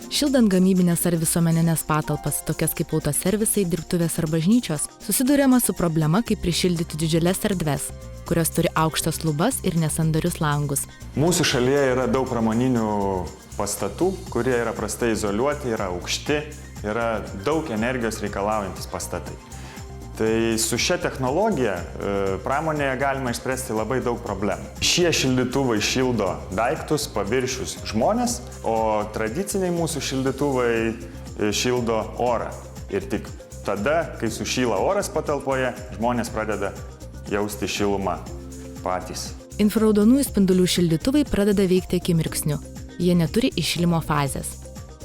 Šildant gamybinės ar visuomeninės patalpas, tokias kaip autoservisai, dirbtuvės ar bažnyčios, susiduriama su problema, kaip prišildyti didžiules erdves, kurios turi aukštas lubas ir nesandarius langus. Mūsų šalyje yra daug pramoninių pastatų, kurie yra prastai izoliuoti, yra aukšti, yra daug energijos reikalaujantis pastatai. Tai su šia technologija pramonėje galima išspręsti labai daug problemų. Šie šildytuvai šildo daiktus, paviršius, žmones, o tradiciniai mūsų šildytuvai šildo orą. Ir tik tada, kai sušyla oras patalpoje, žmonės pradeda jausti šilumą patys. Infraraudonųjų spindulių šildytuvai pradeda veikti akimirksniu. Jie neturi įšilimo fazės.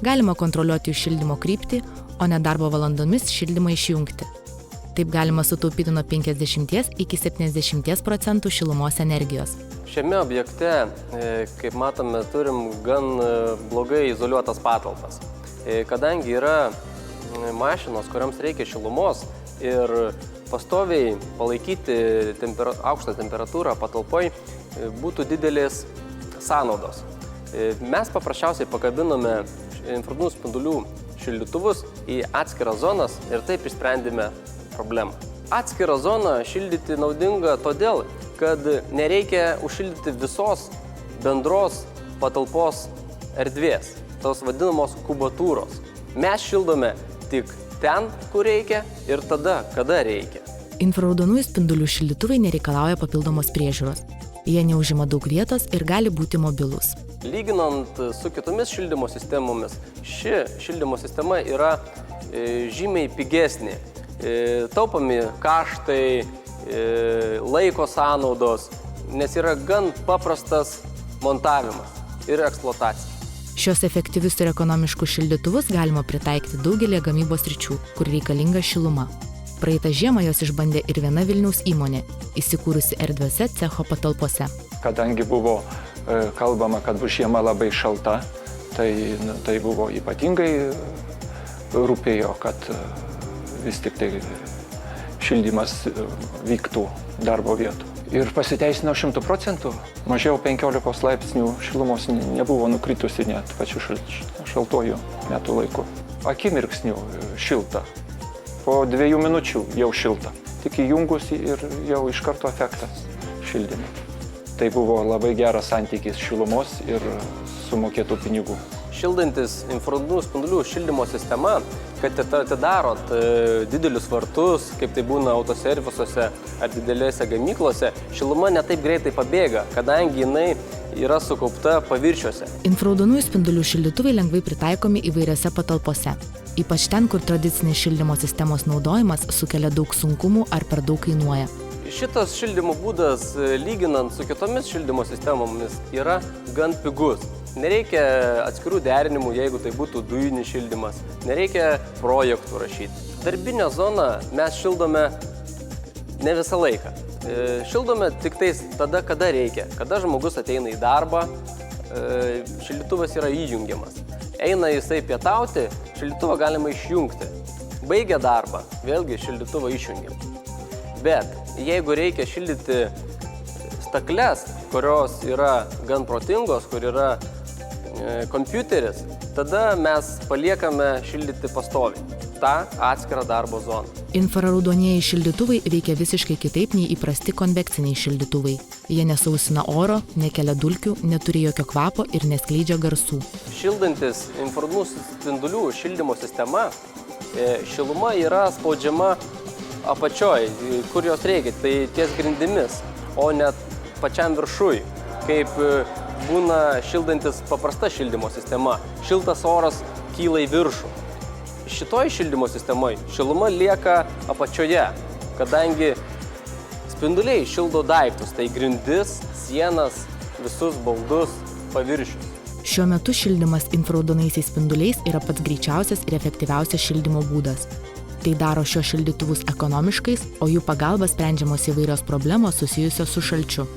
Galima kontroliuoti jų šildymo kryptį, o ne darbo valandomis šildymą išjungti. Taip galima sutaupyti nuo 50 iki 70% šilumos energijos. Šiame objekte, kaip matome, turim gan blogai izoliuotas patalpas. Kadangi yra mašinos, kuriams reikia šilumos ir pastoviai palaikyti aukštą temperatūrą patalpoj, būtų didelės sąnaudos. Mes paprasčiausiai pakabinome infraraudonų spindulių šildytuvus į atskiras zonas ir taip išsprendėme problemą. Atskirą zoną šildyti naudinga todėl, kad nereikia užšildyti visos bendros patalpos erdvės, tos vadinamos kubatūros. Mes šildome tik ten, kur reikia ir tada, kada reikia. Infraraudonųjų spindulių šildytuvai nereikalauja papildomos priežiūros. Jie neužima daug vietos ir gali būti mobilus. Lyginant su kitomis šildymo sistemomis, ši šildymo sistema yra žymiai pigesnė. Taupomi kaštai, laiko sąnaudos, nes yra gan paprastas montavimas ir eksploatacija. Šios efektyvius ir ekonomiškus šildytuvus galima pritaikyti daugelį gamybos sričių, kur reikalinga šiluma. Praeitą žiemą jos išbandė ir viena Vilniaus įmonė, įsikūrusi erdviose cecho patalpose. Kadangi buvo kalbama, kad bus žiema labai šalta, tai buvo ypatingai rūpėjo, kad vis tik tai šildymas vyktų darbo vietų. Ir pasiteisino 100%, mažiau 15 laipsnių šilumos nebuvo nukritusi net pačiu šaltuoju metų laiku. Akimirksniu šilta, po 2 minučių jau šilta, tik įjungus ir jau iš karto efektas šildymo. Tai buvo labai geras santykis šilumos ir sumokėtų pinigų. Šildantis infraraudonųjų spindulių šildymo sistema, kad atidarot didelius vartus, kaip tai būna autoservisuose ar didelėse gamyklose, šiluma ne taip greitai pabėga, kadangi jinai yra sukaupta paviršiuose. Infraraudonųjų spindulių šildytuvai lengvai pritaikomi įvairiose patalpose, ypač ten, kur tradicinės šildymo sistemos naudojimas sukelia daug sunkumų ar per daug kainuoja. Šitas šildymo būdas, lyginant su kitomis šildymo sistemomis, yra gan pigus. Nereikia atskirų derinimų, jeigu tai būtų dujinis šildymas. Nereikia projektų rašyti. Darbinę zoną mes šildome ne visą laiką. Šildome tik tais tada, kada reikia. Kada žmogus ateina į darbą, šildytuvas yra įjungiamas. Eina jisai pietauti, šildytuvą galima išjungti. Baigia darbą, vėlgi šildytuvą išjungiam. Bet jeigu reikia šildyti stakles, kurios yra gan protingos, kur yra kompiuteris, tada mes paliekame šildyti pastoviai tą atskirą darbo zoną. Infraraudonieji šildytuvai veikia visiškai kitaip nei įprasti konvekciniai šildytuvai. Jie nesausina oro, nekelia dulkių, neturi jokio kvapo ir neskleidžia garsų. Šildantis infraraudonų spindulių šildymo sistema, šiluma yra spaudžiama apačioj, kur jos reikia, tai ties grindimis, o net pačiam viršui, kaip būna šildantis paprasta šildymo sistema. Šiltas oras kyla į viršų. Šitoj šildymo sistemoje šiluma lieka apačioje, kadangi spinduliai šildo daiktus, tai grindis, sienas, visus baldus, paviršius. Šiuo metu šildymas infraraudonaisiais spinduliais yra pats greičiausias ir efektyviausias šildymo būdas. Tai daro šios šildytuvus ekonomiškais, o jų pagalba sprendžiamos įvairios problemos susijusios su šalčiu.